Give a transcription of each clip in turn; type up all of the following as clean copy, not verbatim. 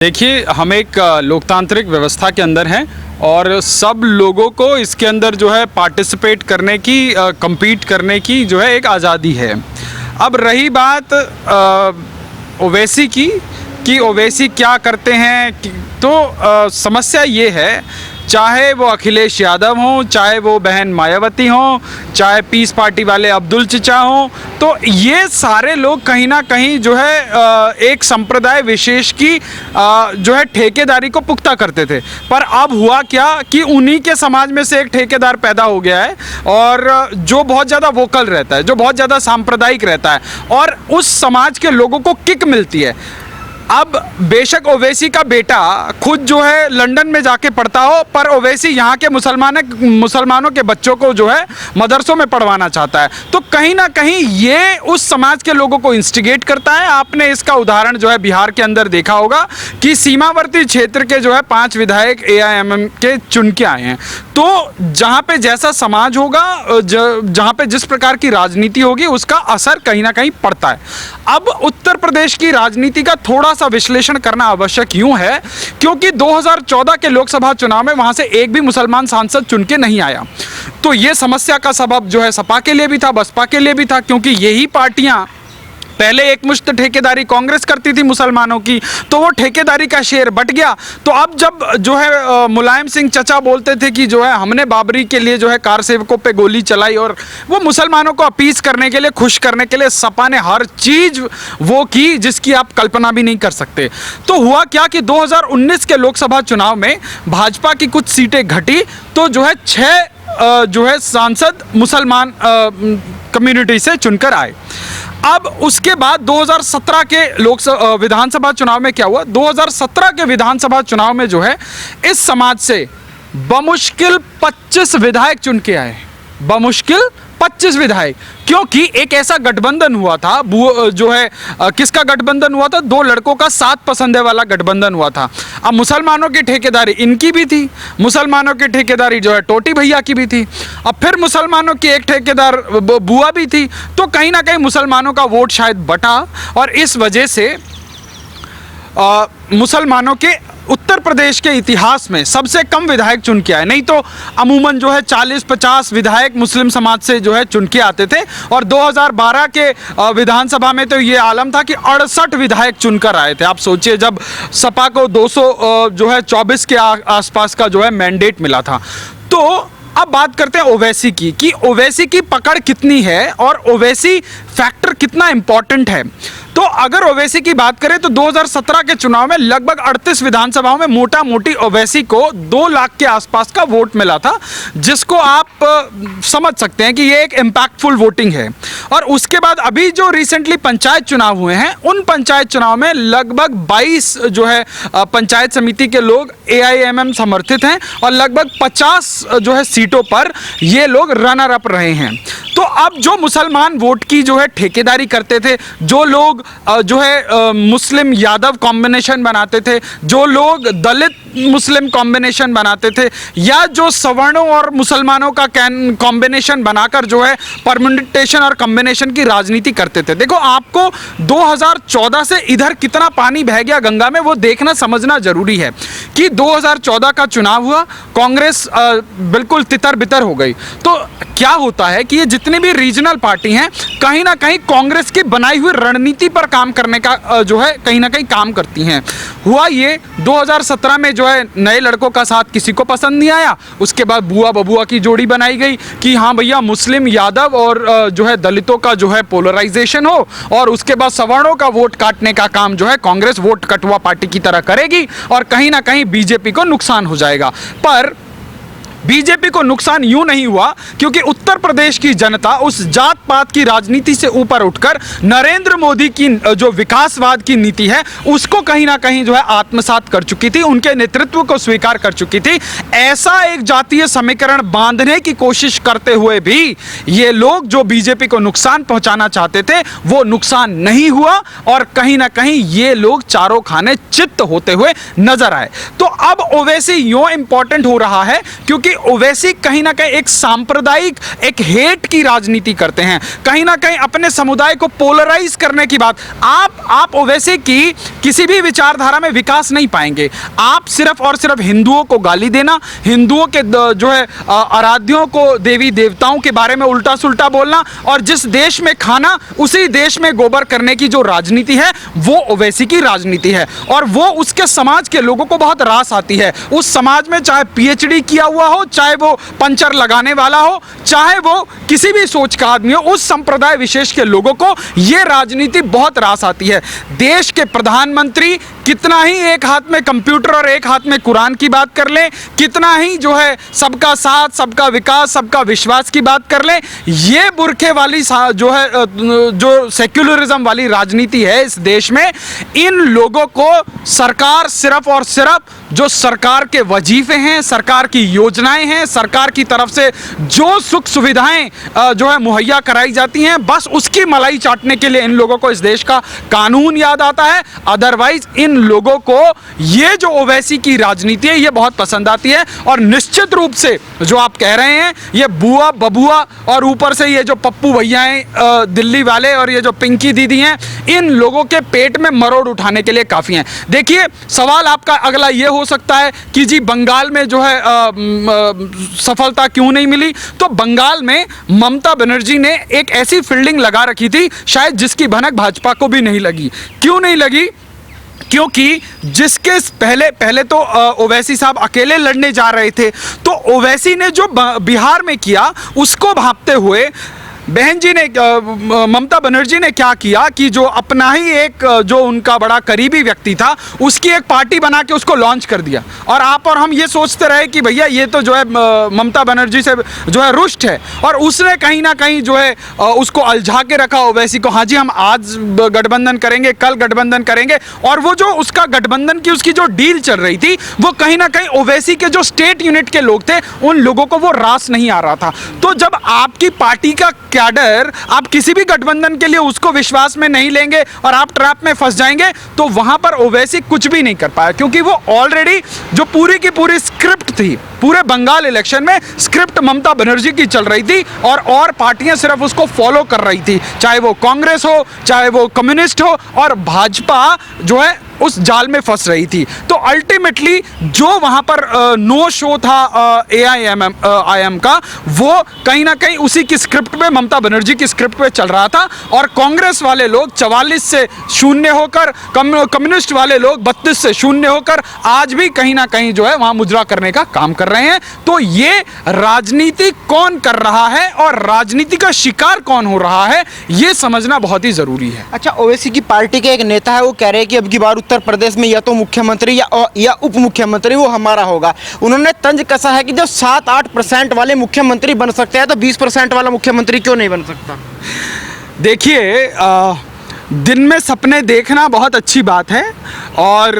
देखिए, हम एक लोकतांत्रिक व्यवस्था के अंदर हैं और सब लोगों को इसके अंदर जो है पार्टिसिपेट करने की, compete करने की जो है एक आज़ादी है। अब रही बात ओवैसी की कि ओवैसी क्या करते हैं तो समस्या ये है, चाहे वो अखिलेश यादव हों, चाहे वो बहन मायावती हों, चाहे पीस पार्टी वाले अब्दुल चचा हों, तो ये सारे लोग कहीं ना कहीं जो है एक संप्रदाय विशेष की जो है ठेकेदारी को पुख्ता करते थे। पर अब हुआ क्या कि उन्हीं के समाज में से एक ठेकेदार पैदा हो गया है और जो बहुत ज़्यादा वोकल रहता है, जो बहुत ज़्यादा सांप्रदायिक रहता है और उस समाज के लोगों को किक मिलती है। अब बेशक ओवैसी का बेटा खुद जो है लंदन में जाके पढ़ता हो, पर ओवैसी यहाँ के मुसलमानों के बच्चों को जो है मदरसों में पढ़वाना चाहता है, तो कहीं ना कहीं ये उस समाज के लोगों को इंस्टिगेट करता है। आपने इसका उदाहरण जो है बिहार के अंदर देखा होगा कि सीमावर्ती क्षेत्र के जो है 5 विधायक AIMM के चुन के आए हैं। तो जहाँ पे जैसा समाज होगा, जहाँ पे जिस प्रकार की राजनीति होगी, उसका असर कहीं ना कहीं पड़ता है। अब उत्तर प्रदेश की राजनीति का थोड़ा सा विश्लेषण करना आवश्यक यूं है क्योंकि 2014 के लोकसभा चुनाव में वहां से एक भी मुसलमान सांसद चुन के नहीं आया। तो ये समस्या का सबब जो है सपा के लिए भी था, बसपा के लिए भी था, क्योंकि यही पार्टियां पहले एक मुश्त ठेकेदारी कांग्रेस करती थी मुसलमानों की, तो वो ठेकेदारी का शेयर बट गया। तो अब जब जो है मुलायम सिंह चचा बोलते थे कि जो है हमने बाबरी के लिए जो है कार सेवकों पे गोली चलाई और वो मुसलमानों को अपीस करने के लिए, खुश करने के लिए सपा ने हर चीज़ वो की जिसकी आप कल्पना भी नहीं कर सकते। तो हुआ क्या कि 2019 के लोकसभा चुनाव में भाजपा की कुछ सीटें घटी, तो जो है 6 जो है सांसद मुसलमान कम्युनिटी से चुनकर आए। अब उसके बाद 2017 के विधानसभा चुनाव में क्या हुआ? 2017 के विधानसभा चुनाव में जो है इस समाज से बमुश्किल 25 विधायक चुन के आए, बमुश्किल 25 विधायक, क्योंकि एक ऐसा गठबंधन हुआ था, जो है किसका गठबंधन हुआ था? 2 लड़कों का 7 पसंदे वाला गठबंधन हुआ था। अब मुसलमानों की ठेकेदारी इनकी भी थी, मुसलमानों की ठेकेदारी जो है टोटी भैया की भी थी, अब फिर मुसलमानों की एक ठेकेदार बुआ भी थी। तो कहीं ना कहीं मुसलमानों का वोट शायद बटा और इस वजह से मुसलमानों के उत्तर प्रदेश के इतिहास में सबसे कम विधायक चुन के आए। नहीं तो अमूमन जो है 40-50 विधायक मुस्लिम समाज से जो है चुन के आते थे और 2012 के विधानसभा में तो ये आलम था कि 68 विधायक चुनकर आए थे। आप सोचिए, जब सपा को 224 के आसपास का जो है मैंडेट मिला था। तो अब बात करते हैं ओवैसी की कि ओवैसी की पकड़ कितनी है और ओवैसी फैक्टर कितना इंपॉर्टेंट है। तो अगर ओवैसी की बात करें तो 2017 के चुनाव में लगभग 38 विधानसभाओं में मोटा मोटी ओवैसी को 2 लाख के आसपास का वोट मिला था, जिसको आप समझ सकते हैं कि ये एक इम्पैक्टफुल वोटिंग है। और उसके बाद अभी जो रिसेंटली पंचायत चुनाव हुए हैं, उन पंचायत चुनाव में लगभग 22 जो है पंचायत समिति के लोग AIMM समर्थित हैं और लगभग 50 जो है सीटों पर ये लोग रनर अप रहे हैं। तो अब जो मुसलमान वोट की जो है ठेकेदारी करते थे, जो लोग जो है मुस्लिम यादव कॉम्बिनेशन बनाते थे, जो लोग दलित मुस्लिम कॉम्बिनेशन बनाते थे, या जो सवर्णों और मुसलमानों का कॉम्बिनेशन बनाकर जो है परम्यूटेशन और कॉम्बिनेशन की राजनीति करते थे। देखो, आपको 2014 से इधर कितना पानी बह गया गंगा में, वो देखना समझना जरूरी है कि 2014 का चुनाव हुआ, कांग्रेस बिल्कुल तितर बितर हो गई। तो क्या होता है कि ये जितनी भी रीजनल पार्टी हैं, कहीं ना कहीं कांग्रेस की बनाई हुई रणनीति पर काम करने का जो है कहीं ना कहीं काम करती हैं। हुआ ये 2017 में जो है नए लड़कों का साथ किसी को पसंद नहीं आया, उसके बाद बुआ बबुआ की जोड़ी बनाई गई कि हाँ भैया मुस्लिम यादव और जो है दलितों का जो है पोलराइजेशन हो, और उसके बाद सवर्णों का वोट काटने का काम जो है कांग्रेस वोट कटुआ पार्टी की तरह करेगी और कहीं ना कहीं बीजेपी को नुकसान हो जाएगा। पर बीजेपी को नुकसान यूं नहीं हुआ क्योंकि उत्तर प्रदेश की जनता उस जात पात की राजनीति से ऊपर उठकर नरेंद्र मोदी की जो विकासवाद की नीति है उसको कहीं ना कहीं जो है आत्मसात कर चुकी थी, उनके नेतृत्व को स्वीकार कर चुकी थी। ऐसा एक जातीय समीकरण बांधने की कोशिश करते हुए भी ये लोग जो बीजेपी को नुकसान पहुंचाना चाहते थे वो नुकसान नहीं हुआ और कहीं ना कहीं ये लोग चारों खाने चित्त होते हुए नजर आए। तो अब ओवैसी यूं इंपॉर्टेंट हो रहा है क्योंकि क्योंकि ओवैसी कहीं ना कहीं एक सांप्रदायिक, एक हेट की राजनीति करते हैं, कहीं ना कहीं अपने समुदाय को पोलराइज करने की बात। आप ओवैसी की किसी भी विचारधारा में विकास नहीं पाएंगे। आप सिर्फ और सिर्फ हिंदुओं को गाली देना, हिंदुओं के जो है आराध्यों को, देवी देवताओं के बारे में उल्टा सुल्टा बोलना, और जिस देश में खाना उसी देश में गोबर करने की जो राजनीति है वो ओवैसी की राजनीति है। और वो उसके समाज के लोगों को बहुत रास आती है। उस समाज में चाहे पीएचडी किया हुआ हो, चाहे वो पंचर लगाने वाला हो, चाहे वो किसी भी सोच का आदमी हो, उस संप्रदाय विशेष के लोगों को ये राजनीति बहुत रास आती है। देश के प्रधानमंत्री कितना ही एक हाथ में कंप्यूटर और एक हाथ में कुरान की बात कर ले, कितना ही जो है सबका साथ, सबका विकास, सबका विश्वास की बात कर ले, ये बुरखे वाली जो है जो सेक्युलरिज्म वाली राजनीति है इस देश में, इन लोगों को सरकार सिर्फ और सिर्फ जो सरकार के वजीफे हैं, सरकार की योजनाएं हैं, सरकार की तरफ से जो सुख सुविधाएं जो है मुहैया कराई जाती हैं, बस उसकी मलाई चाटने के लिए इन लोगों को इस देश का कानून याद आता है। अदरवाइज इन लोगों को ये जो ओवैसी की राजनीति है ये बहुत पसंद आती है। और निश्चित रूप से जो आप कह रहे हैं, ये बुआ बबुआ और ऊपर से ये जो पप्पू भैया हैं दिल्ली वाले और ये जो पिंकी दीदी हैं, इन लोगों के पेट में मरोड़ उठाने के लिए काफ़ी हैं। देखिए, सवाल आपका अगला ये हो सकता है कि जी बंगाल में जो है सफलता क्यों नहीं मिली। तो बंगाल में ममता बनर्जी ने एक ऐसी फील्डिंग लगा रखी थी शायद जिसकी भनक भाजपा को भी नहीं लगी। क्यों नहीं लगी? क्योंकि जिसके पहले तो ओवैसी साहब अकेले लड़ने जा रहे थे, तो ओवैसी ने जो बिहार में किया उसको भांपते हुए बहन जी ने, ममता बनर्जी ने क्या किया कि जो अपना ही एक जो उनका बड़ा करीबी व्यक्ति था उसकी एक पार्टी बना के उसको लॉन्च कर दिया। और आप और हम ये सोचते रहे कि भैया ये तो जो है ममता बनर्जी से जो है रुष्ट है, और उसने कहीं ना कहीं जो है उसको अलझा के रखा ओवैसी को। हाँ जी, हम आज गठबंधन करेंगे, कल गठबंधन करेंगे, और वो जो उसका गठबंधन की उसकी जो डील चल रही थी वो कहीं ना कहीं ओवैसी के जो स्टेट यूनिट के लोग थे उन लोगों को वो रास नहीं आ रहा था। तो जब आपकी पार्टी का कैडर, आप किसी भी गठबंधन के लिए उसको विश्वास में नहीं लेंगे और आप ट्रैप में फंस जाएंगे, तो वहां पर ओवैसी कुछ भी नहीं कर पाया, क्योंकि वो ऑलरेडी जो पूरी की पूरी स्क्रिप्ट थी, पूरे बंगाल इलेक्शन में स्क्रिप्ट ममता बनर्जी की चल रही थी और पार्टियां सिर्फ उसको फॉलो कर रही थी, चाहे वो कांग्रेस हो, चाहे वो कम्युनिस्ट हो, और भाजपा जो है उस जाल में फंस रही थी। तो अल्टीमेटली जो वहां पर नो शो था AIM का, वो कहीं ना कहीं उसी की स्क्रिप्ट पे, ममता बनर्जी की स्क्रिप्ट पे चल रहा था। और कांग्रेस वाले लोग 44 से 0 होकर, कम्युनिस्ट वाले लोग 32 से 0 होकर आज भी कहीं ना कहीं जो है वहां मुजरा करने का काम कर रहे हैं। तो ये राजनीति कौन कर रहा है और राजनीति का शिकार कौन हो रहा है, ये समझना बहुत ही जरूरी है। अच्छा, ओवैसी की पार्टी के एक नेता है, वो कह रहे हैं कि अब की बार उत्तर प्रदेश में या तो मुख्यमंत्री या उप मुख्यमंत्री वो हमारा होगा। उन्होंने तंज कसा है कि जो 7-8% वाले मुख्यमंत्री बन सकते हैं, तो 20% वाला मुख्यमंत्री क्यों नहीं बन सकता? देखिए, दिन में सपने देखना बहुत अच्छी बात है, और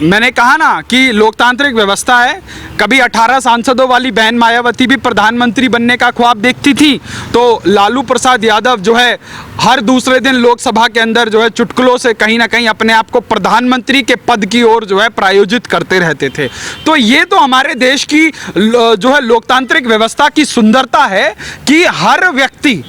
मैंने कहा ना कि लोकतांत्रिक व्यवस्था है। कभी 18 सांसदों वाली बहन मायावती भी प्रधानमंत्री बनने का ख्वाब देखती थी, तो लालू प्रसाद यादव जो है हर दूसरे दिन लोकसभा के अंदर जो है चुटकुलों से कहीं ना कहीं अपने आप को प्रधानमंत्री के पद की ओर जो है प्रायोजित करते रहते थे। तो ये तो हमारे देश की जो है लोकतांत्रिक व्यवस्था की सुंदरता है कि हर व्यक्ति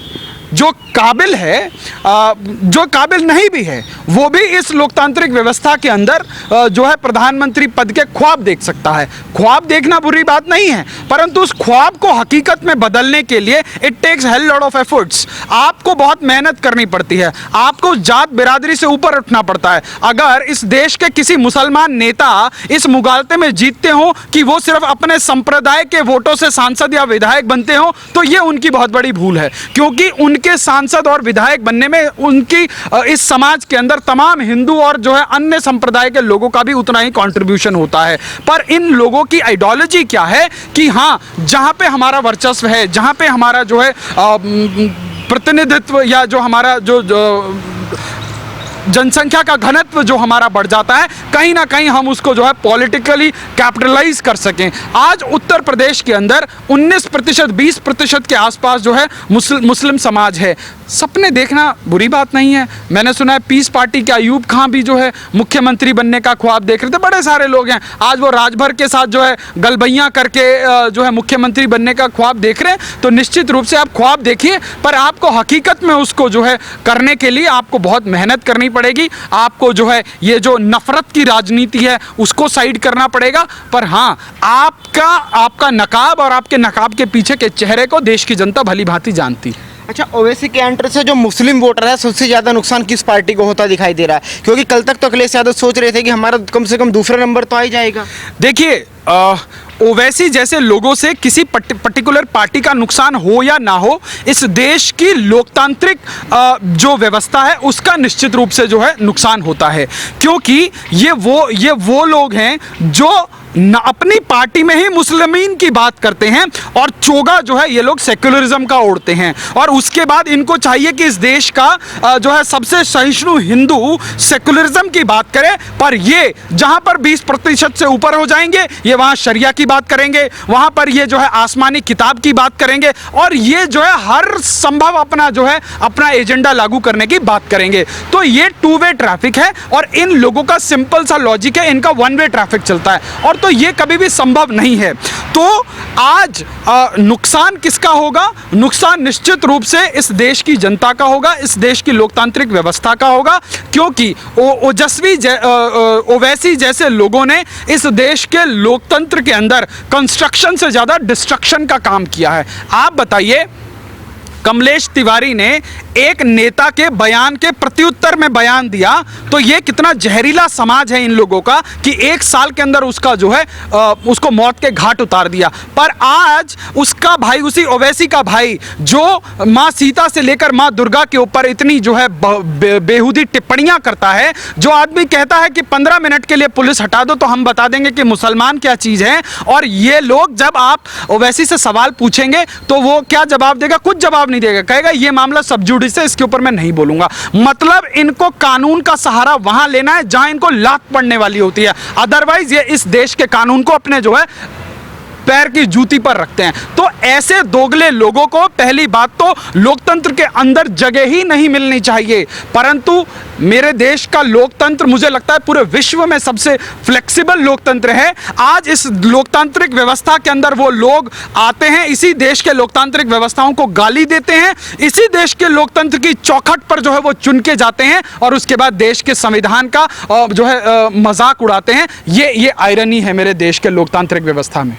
जो काबिल है, जो काबिल नहीं भी है, वो भी इस लोकतांत्रिक व्यवस्था के अंदर जो है प्रधानमंत्री पद के ख्वाब देख सकता है। ख्वाब देखना बुरी बात नहीं है, परंतु उस ख्वाब को हकीकत में बदलने के लिए it takes hell lot of efforts. आपको बहुत मेहनत करनी पड़ती है, आपको जात बिरादरी से ऊपर उठना पड़ता है। अगर इस देश के किसी मुसलमान नेता इस मुगालते में जीतते हो कि वो सिर्फ अपने संप्रदाय के वोटों से सांसद या विधायक बनते हो, तो ये उनकी बहुत बड़ी भूल है, क्योंकि उनके सांसद और विधायक बनने में उनकी इस समाज के अंदर तमाम हिंदू और जो है अन्य संप्रदाय के लोगों का भी उतना ही कंट्रीब्यूशन होता है। पर इन लोगों की आइडियोलॉजी क्या है कि हाँ, जहाँ पे हमारा वर्चस्व है, जहाँ पे हमारा जो है प्रतिनिधित्व या जो हमारा जो जनसंख्या का घनत्व जो हमारा बढ़ जाता है, कहीं ना कहीं हम उसको जो है पॉलिटिकली कैपिटलाइज कर सकें। आज उत्तर प्रदेश के अंदर 19%, 20% के आसपास जो है मुस्लिम समाज है। सपने देखना बुरी बात नहीं है। मैंने सुना है पीस पार्टी के अयूब खान भी जो है मुख्यमंत्री बनने का ख्वाब देख रहे थे। बड़े सारे लोग हैं आज वो राजभर के साथ जो है गलबैयां करके जो है मुख्यमंत्री बनने का ख्वाब देख रहे हैं। तो निश्चित रूप से आप ख्वाब देखिए, पर आपको हकीकत में उसको जो है करने के लिए आपको बहुत मेहनत करनी पड़ेगी। आपको जो है ये जो नफरत की राजनीति है उसको साइड करना पड़ेगा। पर हाँ, आपका नकाब और आपके नकाब के पीछे के चेहरे को देश की जनता भली भांति जानती है। अच्छा, ओवैसी के एंट्री से जो मुस्लिम वोटर है सबसे ज़्यादा नुकसान किस पार्टी को होता दिखाई दे रहा है? क्योंकि कल तक तो अखिलेश यादव सोच रहे थे कि हमारा कम से कम दूसरा नंबर तो आ ही जाएगा। देखिए, ओवैसी जैसे लोगों से किसी पर्टिकुलर पार्टी का नुकसान हो या ना हो, इस देश की लोकतांत्रिक जो व्यवस्था है उसका निश्चित रूप से जो है नुकसान होता है। क्योंकि ये वो लोग हैं जो अपनी पार्टी में ही मुस्लिमीन की बात करते हैं और चोगा जो है ये लोग सेक्युलरिज्म का ओढ़ते हैं। और उसके बाद इनको चाहिए कि इस देश का जो है सबसे सहिष्णु हिंदू सेक्युलरिज्म की बात करे। पर ये जहां पर 20% से ऊपर हो जाएंगे, ये वहां शरिया की बात करेंगे, वहां पर ये जो है आसमानी किताब की बात करेंगे और ये जो है हर संभव अपना एजेंडा लागू करने की बात करेंगे। तो ये 2 वे ट्रैफिक है और इन लोगों का सिंपल सा लॉजिक है, इनका 1 वे ट्रैफिक चलता है और तो ये कभी भी संभव नहीं है। तो आज नुकसान किसका होगा? नुकसान निश्चित रूप से इस देश की जनता का होगा, इस देश की लोकतांत्रिक व्यवस्था का होगा। क्योंकि ओवैसी जैसे लोगों ने इस देश के लोकतंत्र के अंदर कंस्ट्रक्शन से ज्यादा डिस्ट्रक्शन का काम किया है। आप बताइए, कमलेश तिवारी ने एक नेता के बयान के प्रत्युत्तर में बयान दिया, तो ये कितना जहरीला समाज है इन लोगों का कि 1 साल के अंदर उसका जो है उसको मौत के घाट उतार दिया। पर आज उसका भाई, उसी ओवैसी का भाई जो माँ सीता से लेकर माँ दुर्गा के ऊपर इतनी जो है बेहुदी टिप्पणियां करता है, जो आदमी कहता है कि 15 मिनट के लिए पुलिस हटा दो तो हम बता देंगे कि मुसलमान क्या चीज़ है। और ये लोग जब आप ओवैसी से सवाल पूछेंगे तो वो क्या जवाब देगा? कुछ जवाब नहीं देगा, कहेगा ये मामला सब जुडिस है, इसके ऊपर मैं नहीं बोलूंगा। मतलब इनको कानून का सहारा वहां लेना है जहां इनको लात पड़ने वाली होती है। अदरवाइज ये इस देश के कानून को अपने जो है पैर की जूती पर रखते हैं। तो ऐसे दोगले लोगों को पहली बात तो लोकतंत्र के अंदर जगह ही नहीं मिलनी चाहिए। परंतु मेरे देश का लोकतंत्र मुझे लगता है पूरे विश्व में सबसे फ्लेक्सिबल लोकतंत्र है। आज इस लोकतांत्रिक व्यवस्था के अंदर वो लोग आते हैं, इसी देश के लोकतांत्रिक व्यवस्थाओं को गाली देते हैं, इसी देश के लोकतंत्र की चौखट पर जो है वो चुन के जाते हैं और उसके बाद देश के संविधान का जो है मजाक उड़ाते हैं। ये आयरनी है मेरे देश के लोकतांत्रिक व्यवस्था में।